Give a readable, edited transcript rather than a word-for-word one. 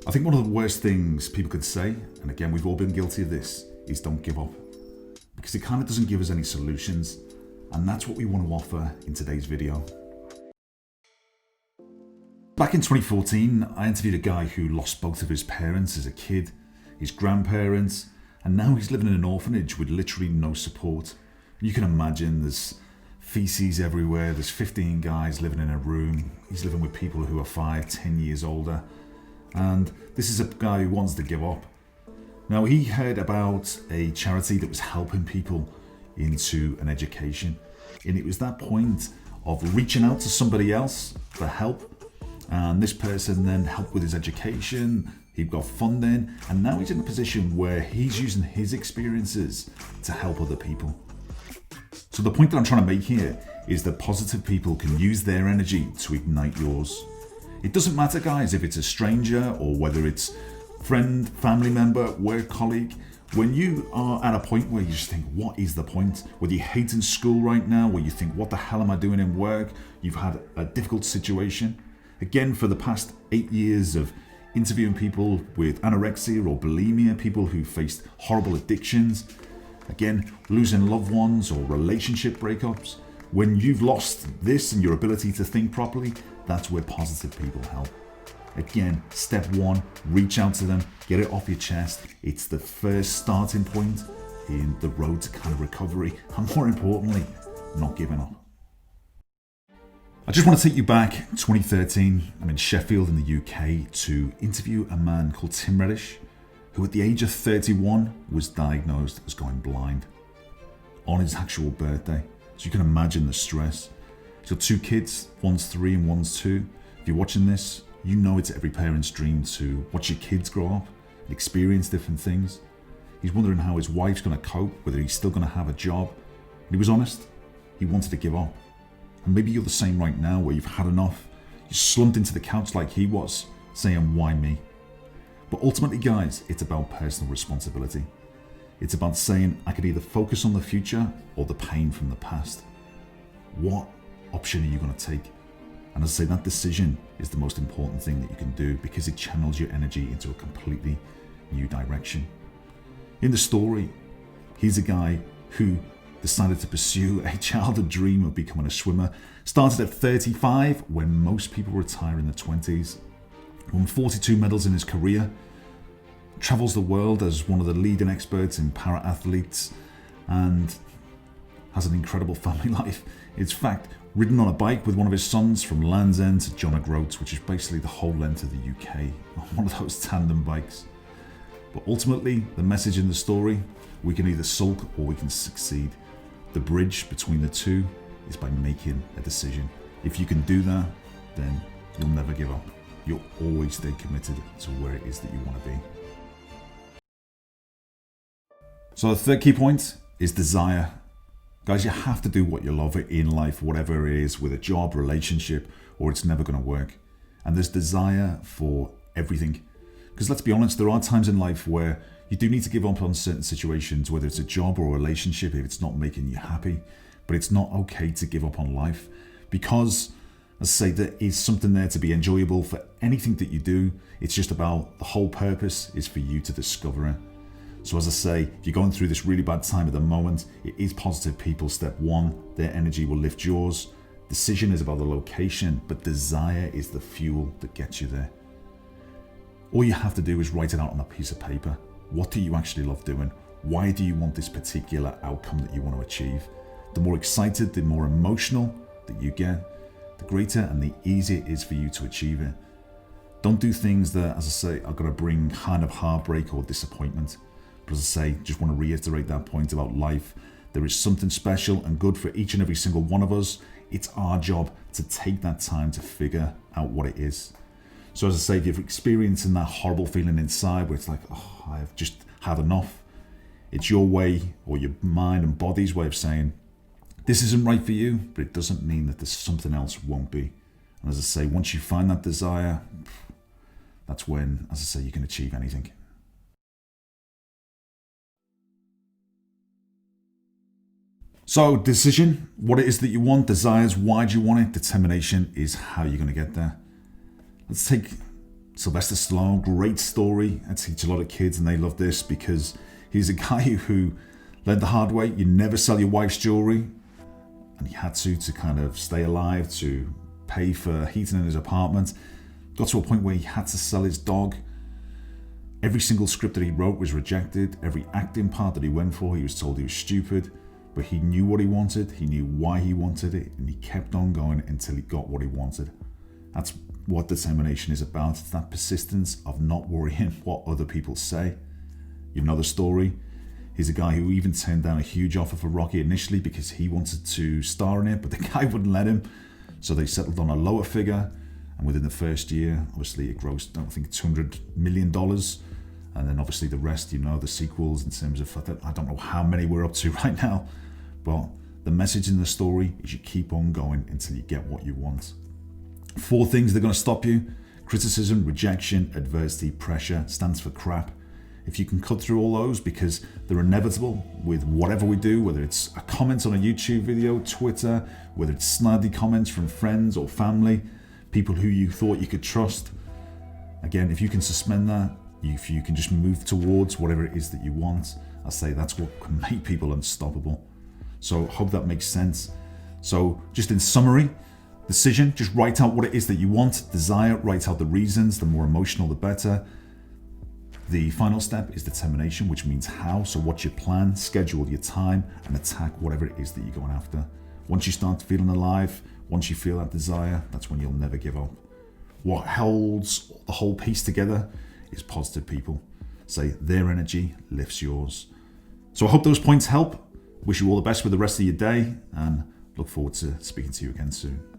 I think one of the worst things people could say, and again we've all been guilty of this, is don't give up. Because it kind of doesn't give us any solutions, and that's what we want to offer in today's video. Back in 2014, I interviewed a guy who lost both of his parents as a kid, his grandparents, and now he's living in an orphanage with literally no support. And you can imagine there's feces everywhere, there's 15 guys living in a room, he's living with people who are 5, 10 years older. And this is a guy who wants to give up. Now, he heard about a charity that was helping people into an education. And it was that point of reaching out to somebody else for help. And this person then helped with his education, he got funding, and now he's in a position where he's using his experiences to help other people. So the point that I'm trying to make here is that positive people can use their energy to ignite yours. It doesn't matter, guys, if it's a stranger or whether it's friend, family member, work colleague. When you are at a point where you just think, what is the point? Whether you're hating school right now, where you think, what the hell am I doing in work? You've had a difficult situation. Again, for the past 8 years of interviewing people with anorexia or bulimia, people who faced horrible addictions, again, losing loved ones or relationship breakups. When you've lost this and your ability to think properly, that's where positive people help. Again, step one, reach out to them, get it off your chest. It's the first starting point in the road to kind of recovery, and more importantly, not giving up. I just want to take you back 2013. I'm in Sheffield in the UK to interview a man called Tim Reddish, who at the age of 31 was diagnosed as going blind on his actual birthday. So you can imagine the stress. He's got 2 kids, one's 3 and one's 2. If you're watching this, you know it's every parent's dream to watch your kids grow up and experience different things. He's wondering how his wife's going to cope, whether he's still going to have a job. And he was honest, he wanted to give up. And maybe you're the same right now, where you've had enough. You slumped into the couch like he was, saying, why me? But ultimately, guys, it's about personal responsibility. It's about saying, I could either focus on the future or the pain from the past. What option are you going to take? And as I say, that decision is the most important thing that you can do, because it channels your energy into a completely new direction. In the story, he's a guy who decided to pursue a childhood dream of becoming a swimmer. Started at 35, when most people retire in their 20s. Won 42 medals in his career. Travels the world as one of the leading experts in para-athletes, and has an incredible family life. In fact, ridden on a bike with one of his sons from Land's End to John O'Groats, which is basically the whole length of the UK, on one of those tandem bikes. But ultimately, the message in the story, we can either sulk or we can succeed. The bridge between the two is by making a decision. If you can do that, then you'll never give up. You'll always stay committed to where it is that you want to be. So the third key point is desire. Guys, you have to do what you love in life, whatever it is, with a job, relationship, or it's never going to work. And there's desire for everything. Because let's be honest, there are times in life where you do need to give up on certain situations, whether it's a job or a relationship, if it's not making you happy. But it's not okay to give up on life, because, as I say, there is something there to be enjoyable for anything that you do. It's just about the whole purpose is for you to discover it. So as I say, if you're going through this really bad time at the moment, it is positive people. Step one, their energy will lift yours. Decision is about the location, but desire is the fuel that gets you there. All you have to do is write it out on a piece of paper. What do you actually love doing? Why do you want this particular outcome that you want to achieve? The more excited, the more emotional that you get, the greater and the easier it is for you to achieve it. Don't do things that, as I say, are going to bring kind of heartbreak or disappointment. But as I say, just want to reiterate that point about life. There is something special and good for each and every single one of us. It's our job to take that time to figure out what it is. So as I say, if you're experiencing that horrible feeling inside where it's like, oh, I've just had enough, it's your way, or your mind and body's way of saying, this isn't right for you, but it doesn't mean that there's something else won't be. And as I say, once you find that desire, that's when, as I say, you can achieve anything. So decision, what it is that you want, desires, why do you want it, determination is how you're going to get there. Let's take Sylvester Stallone, great story. I teach a lot of kids and they love this because he's a guy who learned the hard way. You never sell your wife's jewelry. And he had to kind of stay alive, to pay for heating in his apartment. Got to a point where he had to sell his dog. Every single script that he wrote was rejected. Every acting part that he went for, he was told he was stupid. But he knew what he wanted. He knew why he wanted it. And he kept on going until he got what he wanted. That's what determination is about. It's that persistence of not worrying what other people say. You know the story. He's a guy who even turned down a huge offer for Rocky initially because he wanted to star in it, but the guy wouldn't let him. So they settled on a lower figure. And within the first year, obviously it grossed, I think, $200 million. And then obviously the rest, the sequels in terms of, I don't know how many we're up to right now. But the message in the story is you keep on going until you get what you want. 4 things that are going to stop you: criticism, rejection, adversity, pressure. Stands for crap. If you can cut through all those, because they're inevitable with whatever we do, whether it's a comment on a YouTube video, Twitter, whether it's snidey comments from friends or family, people who you thought you could trust. Again, if you can suspend that, if you can just move towards whatever it is that you want, I say that's what can make people unstoppable. So hope that makes sense. So just in summary, decision, just write out what it is that you want. Desire, write out the reasons. The more emotional, the better. The final step is determination, which means how. So what's your plan? Schedule your time and attack whatever it is that you're going after. Once you start feeling alive, once you feel that desire, that's when you'll never give up. What holds the whole piece together is positive people. Say their energy lifts yours. So I hope those points help. Wish you all the best with the rest of your day and look forward to speaking to you again soon.